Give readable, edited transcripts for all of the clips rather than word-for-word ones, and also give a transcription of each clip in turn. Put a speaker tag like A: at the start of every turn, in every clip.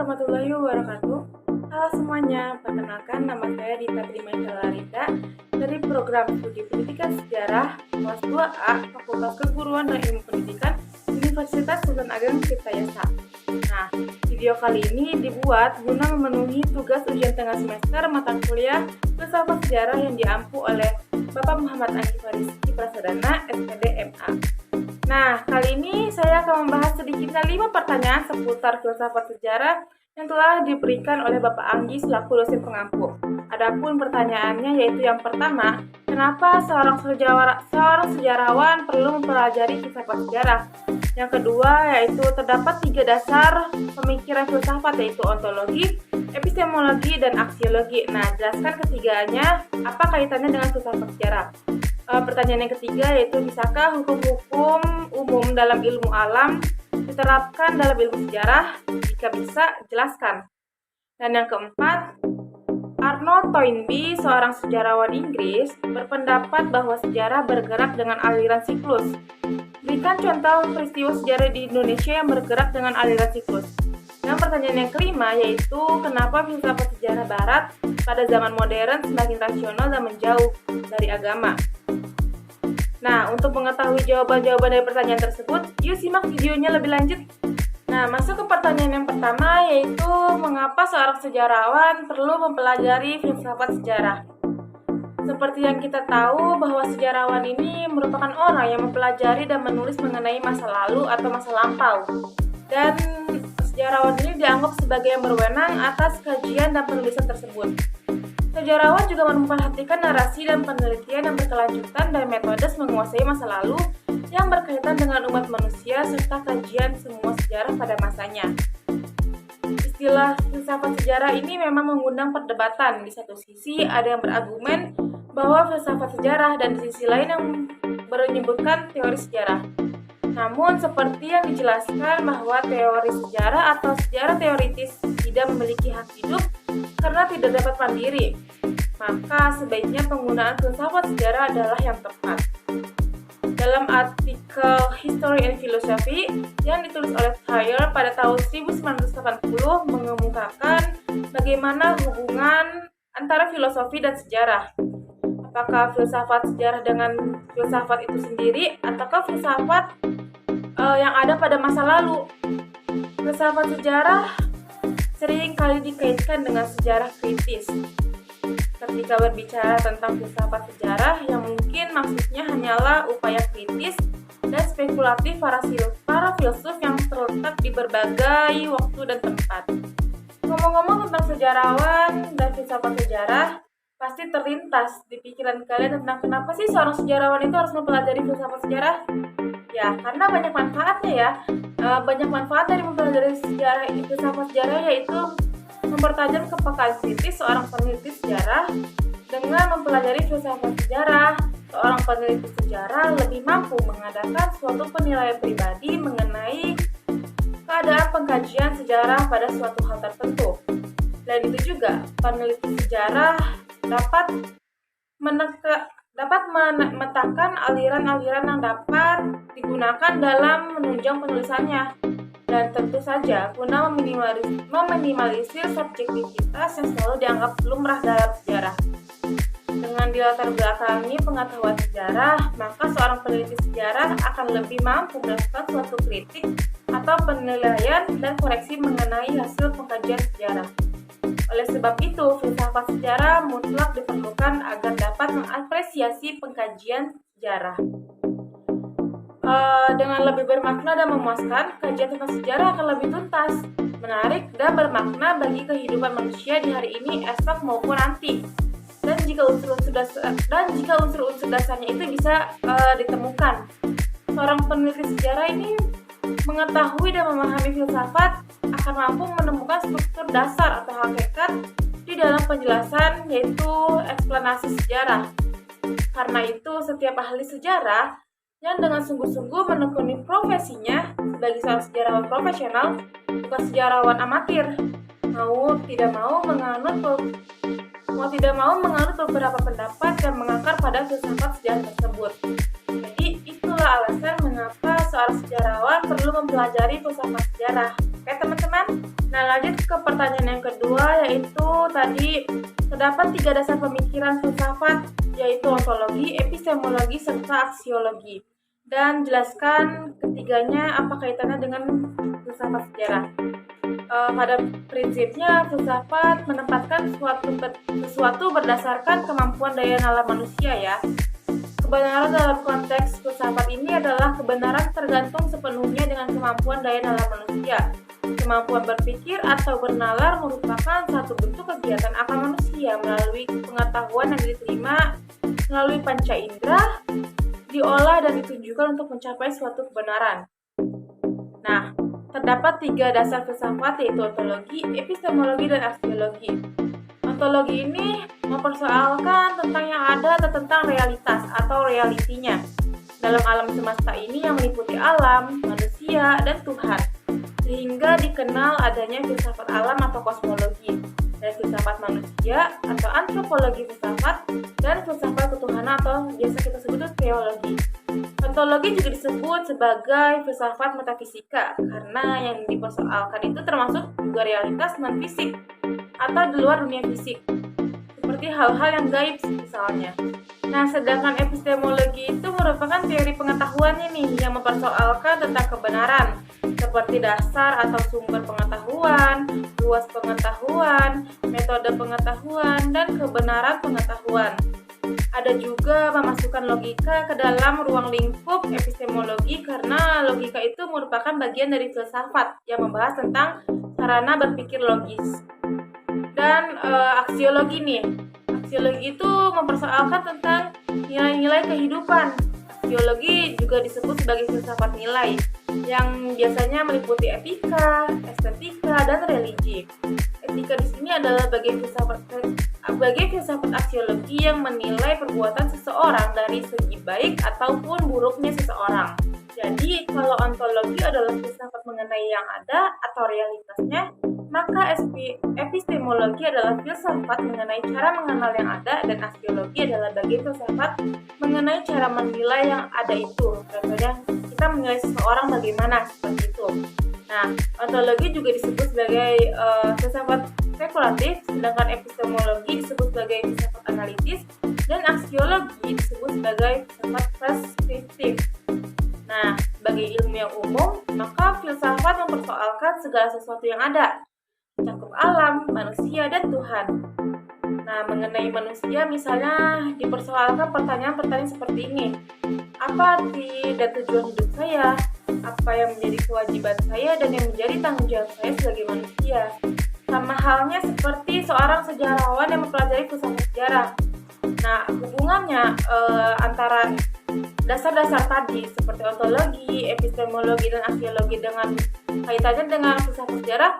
A: warahmatullahi wabarakatuh. Halo semuanya, perkenalkan nama saya Dita Trimacalarita dari program Studi Pendidikan Sejarah kelas 2A Fakultas Keguruan dan Ilmu Pendidikan Universitas Sultan Ageng Tirtayasa. Nah, video kali ini dibuat guna memenuhi tugas ujian tengah semester mata kuliah Filsafat Sejarah yang diampu oleh Bapak Muhammad Anggi Fariski Prasadana, SPD MA. Nah, kali ini saya akan membahas sedikitnya 5 pertanyaan seputar filsafat sejarah yang telah diberikan oleh Bapak Anggi selaku dosen pengampu. Adapun pertanyaannya yaitu yang pertama, kenapa seorang sejarawan perlu mempelajari filsafat sejarah? Yang kedua yaitu terdapat 3 dasar pemikiran filsafat yaitu ontologi, epistemologi, dan aksiologi. Nah, jelaskan ketiganya apa kaitannya dengan filsafat sejarah. Pertanyaan yang ketiga yaitu bisakah hukum-hukum umum dalam ilmu alam diterapkan dalam ilmu sejarah? Jika bisa, jelaskan. Dan yang keempat, Arnold Toynbee, seorang sejarawan Inggris, berpendapat bahwa sejarah bergerak dengan aliran siklus. Berikan contoh peristiwa sejarah di Indonesia yang bergerak dengan aliran siklus. Dan pertanyaan yang kelima yaitu kenapa filsafat sejarah barat pada zaman modern semakin rasional dan menjauh dari agama. Nah, untuk mengetahui jawaban-jawaban dari pertanyaan tersebut, yuk simak videonya lebih lanjut. Nah, masuk ke pertanyaan yang pertama, yaitu mengapa seorang sejarawan perlu mempelajari filsafat sejarah. Seperti yang kita tahu bahwa sejarawan ini merupakan orang yang mempelajari dan menulis mengenai masa lalu atau masa lampau. Dan sejarawan ini dianggap sebagai yang berwenang atas kajian dan penulisan tersebut. Sejarawan juga memperhatikan narasi dan penelitian yang berkelanjutan dan metode menguasai masa lalu yang berkaitan dengan umat manusia serta kajian semua sejarah pada masanya. Istilah filsafat sejarah ini memang mengundang perdebatan. Di satu sisi ada yang berargumen bahwa filsafat sejarah dan di sisi lain yang menyebutkan teori sejarah. Namun seperti yang dijelaskan bahwa teori sejarah atau sejarah teoritis tidak memiliki hak hidup karena tidak dapat mandiri, maka sebaiknya penggunaan filsafat sejarah adalah yang tepat. Dalam artikel History and Philosophy yang ditulis oleh Thayer pada tahun 1980 mengemukakan bagaimana hubungan antara filosofi dan sejarah. Apakah filsafat sejarah dengan filsafat itu sendiri ataukah filsafat yang ada pada masa lalu? Filsafat sejarah sering kali dikaitkan dengan sejarah kritis. Ketika berbicara tentang filsafat sejarah, yang mungkin maksudnya hanyalah upaya kritis dan spekulatif para filsuf yang terletak di berbagai waktu dan tempat. Ngomong-ngomong tentang sejarawan dan filsafat sejarah, pasti terlintas di pikiran kalian tentang kenapa sih seorang sejarawan itu harus mempelajari filsafat sejarah? Ya, karena banyak manfaatnya ya. Banyak manfaat dari mempelajari filsafat sejarah yaitu mempertajam kepekaan kritis seorang peneliti sejarah. Dengan mempelajari filsafat sejarah, seorang peneliti sejarah lebih mampu mengadakan suatu penilaian pribadi mengenai keadaan pengkajian sejarah pada suatu hal tertentu. Selain itu juga, peneliti sejarah dapat memetakan aliran-aliran yang dapat digunakan dalam menunjang penulisannya. Dan tentu saja guna meminimalisir subjektivitas yang selalu dianggap lumrah dalam sejarah. Dengan dilatar belakangi pengetahuan sejarah, maka seorang peneliti sejarah akan lebih mampu melakukan suatu kritik atau penilaian dan koreksi mengenai hasil pengkajian sejarah. Oleh sebab itu, filsafat sejarah mutlak diperlukan agar dapat mengapresiasi pengkajian sejarah. Dengan lebih bermakna dan memuaskan, kajian tentang sejarah akan lebih tuntas, menarik, dan bermakna bagi kehidupan manusia di hari ini, esok, maupun nanti. Dan jika unsur-unsur dasarnya itu bisa ditemukan, seorang peneliti sejarah ini mengetahui dan memahami filsafat akan mampu menemukan struktur dasar atau hakikat di dalam penjelasan yaitu eksplanasi sejarah. Karena itu, setiap ahli sejarah yang dengan sungguh-sungguh menekuni profesinya sebagai seorang sejarawan profesional, bukan sejarawan amatir, mau tidak mau menganut beberapa pendapat dan mengakar pada filsafat sejarah tersebut. Jadi itulah alasan mengapa seorang sejarawan perlu mempelajari filsafat sejarah. Oke teman-teman? Nah, lanjut ke pertanyaan yang kedua, yaitu tadi terdapat 3 dasar pemikiran filsafat, yaitu ontologi, epistemologi, serta aksiologi. Dan jelaskan ketiganya apa kaitannya dengan filsafat sejarah. Pada prinsipnya, filsafat menempatkan sesuatu berdasarkan kemampuan daya nalar manusia ya. Kebenaran dalam konteks filsafat ini adalah kebenaran tergantung sepenuhnya dengan kemampuan daya nalar manusia. Kemampuan berpikir atau bernalar merupakan satu bentuk kegiatan akal manusia melalui pengetahuan yang diterima melalui panca indera, diolah dan ditunjukkan untuk mencapai suatu kebenaran. Nah, terdapat 3 dasar filsafat, yaitu ontologi, epistemologi, dan aksiologi. Ontologi ini mempersoalkan tentang yang ada atau tentang realitas atau realitinya dalam alam semesta ini yang meliputi alam, manusia, dan Tuhan, sehingga dikenal adanya filsafat alam atau kosmologi, dan filsafat manusia atau antropologi filsafat, dan filsafat ketuhanan atau biasa kita sebut teologi. Ontologi juga disebut sebagai filsafat metafisika karena yang dipersoalkan itu termasuk juga realitas non-fisik atau di luar dunia fisik, seperti hal-hal yang gaib misalnya. Nah, sedangkan epistemologi itu merupakan teori pengetahuannya nih yang mempersoalkan tentang kebenaran, seperti dasar atau sumber pengetahuan, luas pengetahuan, metode pengetahuan, dan kebenaran pengetahuan. Ada juga memasukkan logika ke dalam ruang lingkup epistemologi karena logika itu merupakan bagian dari filsafat yang membahas tentang sarana berpikir logis. Dan aksiologi nih. Aksiologi itu mempersoalkan tentang nilai-nilai kehidupan. Aksiologi juga disebut sebagai filsafat nilai yang biasanya meliputi etika, estetika, dan religi. Etika di sini adalah bagian filsafat aksiologi yang menilai perbuatan seseorang dari segi baik ataupun buruknya seseorang. Jadi, kalau ontologi adalah filsafat mengenai yang ada atau realitasnya, maka epistemologi adalah filsafat mengenai cara mengenal yang ada, dan aksiologi adalah bagian filsafat mengenai cara menilai yang ada itu. Contohnya, kita menilai seseorang bagaimana, seperti itu. Nah, ontologi juga disebut sebagai filsafat spekulatif, sedangkan epistemologi disebut sebagai filsafat analitis, dan aksiologi disebut sebagai filsafat preskriptif. Nah, sebagai ilmu yang umum, maka filsafat mempersoalkan segala sesuatu yang ada, mencakup alam, manusia, dan Tuhan. Nah, mengenai manusia misalnya dipersoalkan pertanyaan-pertanyaan seperti ini. Apa arti dan tujuan hidup saya? Apa yang menjadi kewajiban saya dan yang menjadi tanggung jawab saya sebagai manusia? Sama halnya seperti seorang sejarawan yang mempelajari filsafat sejarah. Nah, hubungannya antara dasar-dasar tadi seperti ontologi, epistemologi, dan aksiologi dengan kaitannya dengan filsafat sejarah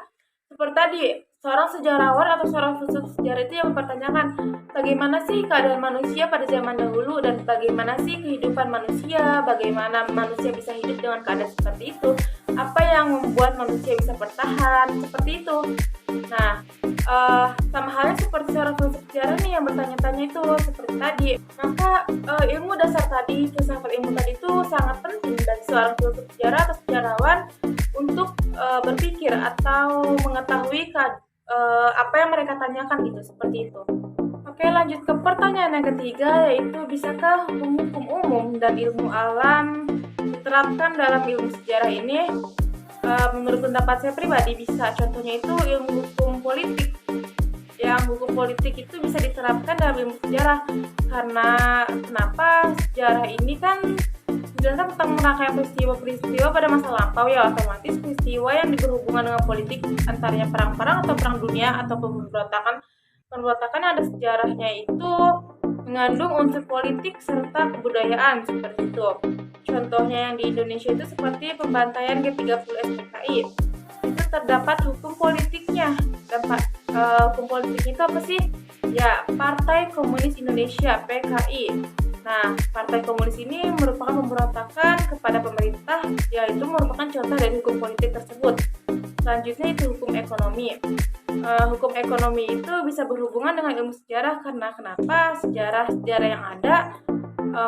A: seperti tadi, seorang sejarawan atau seorang filsuf sejarah itu yang mempertanyakan bagaimana sih keadaan manusia pada zaman dahulu dan bagaimana sih kehidupan manusia, bagaimana manusia bisa hidup dengan keadaan seperti itu, apa yang membuat manusia bisa bertahan, seperti itu. Nah, sama halnya seperti seorang filsuf sejarah nih yang bertanya-tanya itu seperti tadi. Maka ilmu dasar tadi, filsafat ilmu tadi itu sangat penting bagi seorang filsuf sejarah atau sejarawan untuk berpikir atau mengetahui apa yang mereka tanyakan gitu, seperti itu. Oke, lanjut ke pertanyaan yang ketiga, yaitu bisakah hukum umum dan ilmu alam diterapkan dalam ilmu sejarah ini? Menurut pendapat saya pribadi bisa. Contohnya itu ilmu hukum politik. Yang hukum politik itu bisa diterapkan dalam ilmu sejarah karena kenapa? Sejarah ini kan menjelaskan tentang rangkaian peristiwa pada masa lampau ya, otomatis peristiwa yang berhubungan dengan politik antaranya perang-perang atau perang dunia atau pemberontakan yang ada sejarahnya itu mengandung unsur politik serta kebudayaan seperti itu. Contohnya yang di Indonesia itu seperti pembantaian G30 SPKI. Itu terdapat hukum politiknya. Dan hukum politik itu apa sih? Ya, Partai Komunis Indonesia (PKI). Nah, Partai Komunis ini merupakan pemberontakan kepada pemerintah, yaitu merupakan contoh dari hukum politik tersebut. Selanjutnya itu hukum ekonomi. Hukum ekonomi itu bisa berhubungan dengan ilmu sejarah karena kenapa? Sejarah yang ada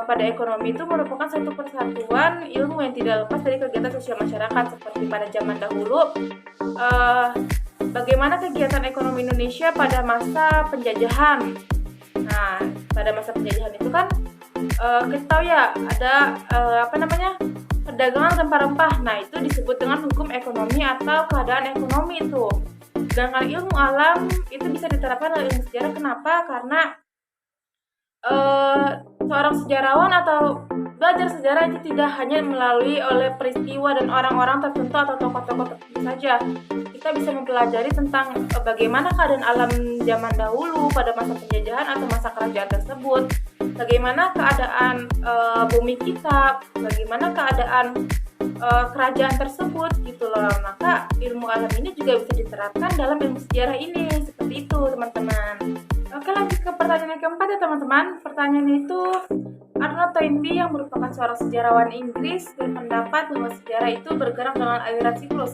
A: pada ekonomi itu merupakan satu persatuan ilmu yang tidak lepas dari kegiatan sosial masyarakat seperti pada zaman dahulu. bagaimana kegiatan ekonomi Indonesia pada masa penjajahan. Nah, pada masa penjajahan itu kan kita tahu ya ada perdagangan rempah-rempah. Nah, itu disebut dengan hukum ekonomi atau keadaan ekonomi itu. Sedangkan ilmu alam itu bisa diterapkan dalam ilmu sejarah. Kenapa? Karena seorang sejarawan atau belajar sejarah itu tidak hanya melalui oleh peristiwa dan orang-orang tertentu atau tokoh-tokoh tertentu saja. Kita bisa mempelajari tentang bagaimana keadaan alam zaman dahulu pada masa penjajahan atau masa kerajaan tersebut, bagaimana keadaan bumi kita, bagaimana keadaan kerajaan tersebut gitu loh. Maka ilmu alam ini juga bisa diterapkan dalam ilmu sejarah ini, seperti itu teman-teman. Oke, lanjut ke pertanyaan yang keempat ya teman-teman. Pertanyaan itu, Arnold Toynbee yang merupakan seorang sejarawan Inggris berpendapat bahwa sejarah itu bergerak dengan aliran siklus.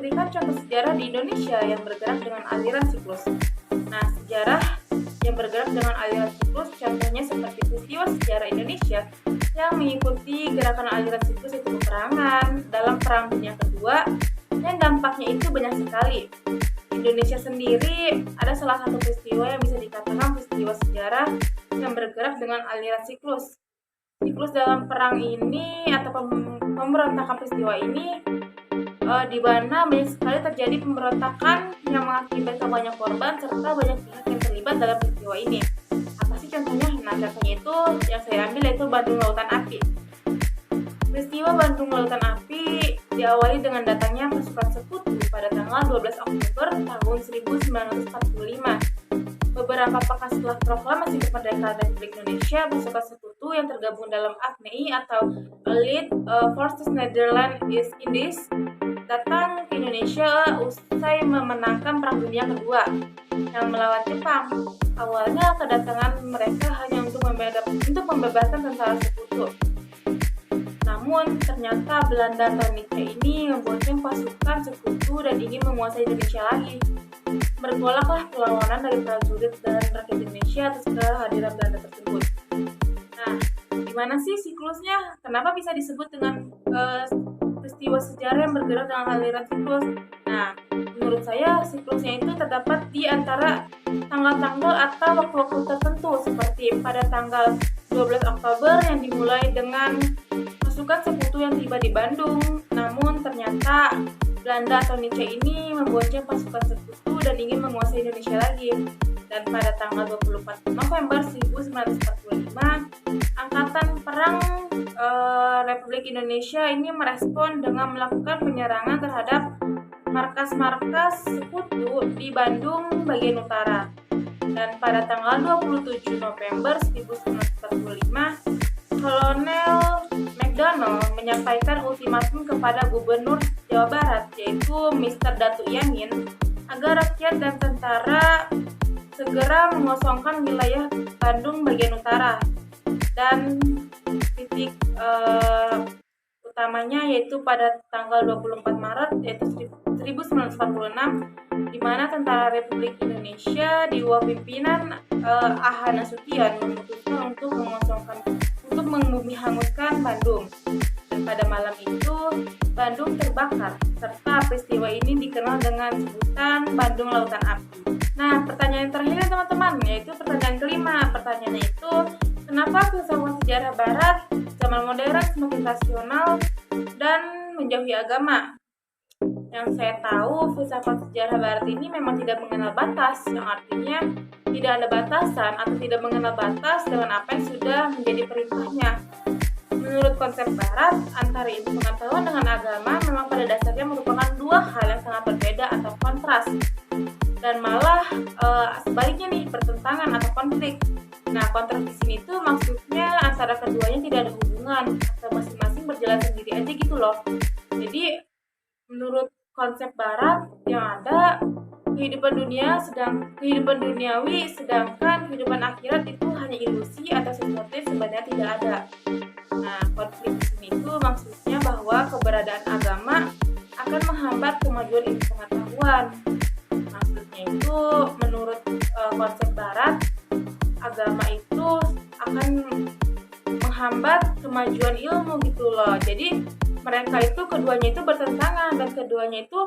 A: Berikan contoh sejarah di Indonesia yang bergerak dengan aliran siklus. Nah, sejarah yang bergerak dengan aliran siklus contohnya seperti peristiwa sejarah Indonesia yang mengikuti gerakan aliran siklus itu peperangan dalam Perang Dunia Kedua, dan dampaknya itu banyak sekali. Indonesia sendiri ada salah satu peristiwa yang bisa dikatakan peristiwa sejarah yang bergerak dengan aliran siklus. Siklus dalam perang ini atau pemberontakan peristiwa ini di mana banyak sekali terjadi pemberontakan yang mengakibatkan banyak korban serta banyak pihak yang terlibat dalam peristiwa ini. Apa sih contohnya? Nah, contohnya itu yang saya ambil yaitu Bandung Lautan Api. Peristiwa Bandung Lautan Api diawali dengan datangnya pasukan sekutu pada tanggal 12 Oktober tahun 1945. Beberapa pekan setelah proklamasi kemerdekaan Republik Indonesia, pasukan sekutu yang tergabung dalam AFNI atau Allied Forces Netherlands East Indies datang ke Indonesia usai memenangkan Perang Dunia Kedua yang melawan Jepang. Awalnya kedatangan mereka hanya untuk membebaskan tentara sekutu. Namun ternyata Belanda tahun ini membonceng pasukan sekutu dan ingin menguasai Indonesia lagi. Bergolaklah perlawanan dari prajurit dan rakyat Indonesia atas kehadiran Belanda tersebut. Nah, gimana sih siklusnya? Kenapa bisa disebut dengan peristiwa sejarah yang bergerak dengan aliran siklus? Nah, menurut saya siklusnya itu terdapat di antara tanggal-tanggal atau waktu-waktu tertentu, seperti pada tanggal 12 Oktober yang dimulai dengan pasukan sekutu yang tiba di Bandung. Namun ternyata Belanda atau Nietzsche ini membonceng pasukan sekutu dan ingin menguasai Indonesia lagi. Dan pada tanggal 24 November 1945, Angkatan Perang Republik Indonesia ini merespon dengan melakukan penyerangan terhadap markas-markas sekutu di Bandung bagian utara. Dan pada tanggal 27 November 1945, Kolonel McDonald menyampaikan ultimatum kepada Gubernur Jawa Barat, yaitu Mr. Datuk Yamin, agar rakyat dan tentara segera mengosongkan wilayah Bandung bagian utara. Dan titik utamanya yaitu pada tanggal 24 Maret yaitu 1946, di mana tentara Republik Indonesia di bawah pimpinan A.H. Nasution memutuskan untuk membumi hanguskan Bandung. Dan pada malam itu Bandung terbakar, serta peristiwa ini dikenal dengan sebutan Bandung Lautan Api. Nah, pertanyaan terakhir teman-teman, yaitu pertanyaan kelima. Pertanyaannya itu, kenapa filsafat sejarah Barat zaman modern semakin rasional dan menjauhi agama? Yang saya tahu, filsafat sejarah Barat ini memang tidak mengenal batas, yang artinya tidak ada batasan atau tidak mengenal batas dengan apa yang sudah menjadi perintahnya. Menurut konsep Barat, antara ilmu pengetahuan dengan agama memang pada dasarnya merupakan dua hal yang sangat berbeda atau kontras, dan malah sebaliknya nih, pertentangan atau konflik. Nah, kontras di sini tuh maksudnya antara keduanya tidak ada hubungan atau masing-masing berjalan sendiri aja gitu loh. Jadi menurut konsep Barat yang ada kehidupan duniawi, sedangkan kehidupan akhirat itu hanya ilusi atau sesuatu yang sebenarnya tidak ada. Nah, konflik di sini itu maksudnya bahwa keberadaan agama akan menghambat kemajuan ilmu pengetahuan. Maksudnya itu menurut konsep Barat, agama itu akan menghambat kemajuan ilmu gitu loh. Jadi mereka itu keduanya itu bertentangan dan keduanya itu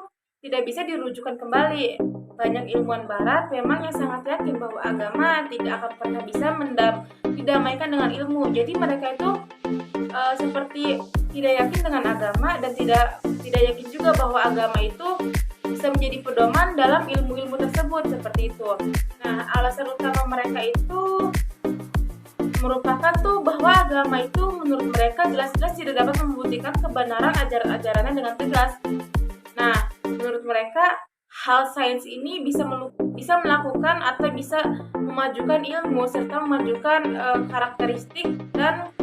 A: tidak bisa dirujukan kembali. Banyak ilmuwan barat memang yang sangat yakin bahwa agama tidak akan pernah bisa didamaikan dengan ilmu. Jadi mereka itu seperti tidak yakin dengan agama dan tidak yakin juga bahwa agama itu bisa menjadi pedoman dalam ilmu-ilmu tersebut seperti itu. Nah, alasan utama mereka itu merupakan bahwa agama itu menurut mereka jelas-jelas tidak dapat membuktikan kebenaran ajaran-ajarannya dengan tegas. Nah, menurut mereka hal sains ini bisa melakukan atau bisa memajukan ilmu serta memajukan karakteristik dan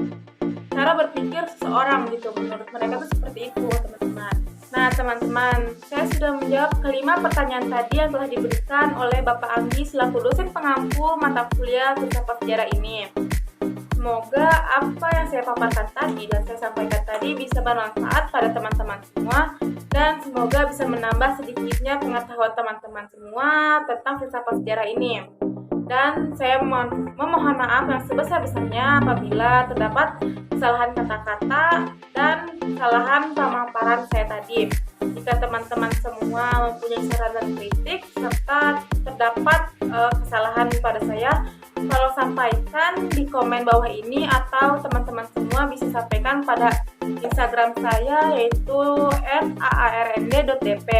A: cara berpikir seseorang gitu. Menurut mereka itu seperti itu, teman-teman. Nah, teman-teman, saya sudah menjawab kelima pertanyaan tadi yang telah diberikan oleh Bapak Anggi selaku dosen pengampu mata kuliah filsafat sejarah ini. Semoga apa yang saya paparkan tadi dan saya sampaikan tadi bisa bermanfaat pada teman-teman semua dan semoga bisa menambah sedikitnya pengetahuan teman-teman semua tentang filsafat sejarah ini. Dan saya memohon maaf yang sebesar-besarnya apabila terdapat kesalahan kata-kata dan kesalahan pemaparan saya tadi. Jika teman-teman semua mempunyai saran dan kritik serta terdapat kesalahan pada saya, tolong sampaikan di komen bawah ini atau teman-teman semua bisa sampaikan pada Instagram saya yaitu @aarnd.dp.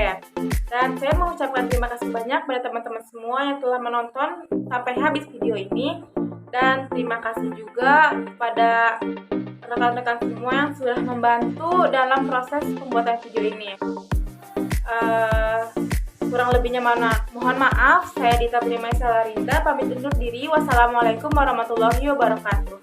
A: Dan saya mengucapkan terima kasih banyak pada teman-teman semua yang telah menonton sampai habis video ini dan terima kasih juga kepada rekan-rekan semua yang sudah membantu dalam proses pembuatan video ini. Kurang lebihnya mohon maaf. Saya Dita Primaisalarinda pamit undur diri. Wassalamualaikum warahmatullahi wabarakatuh.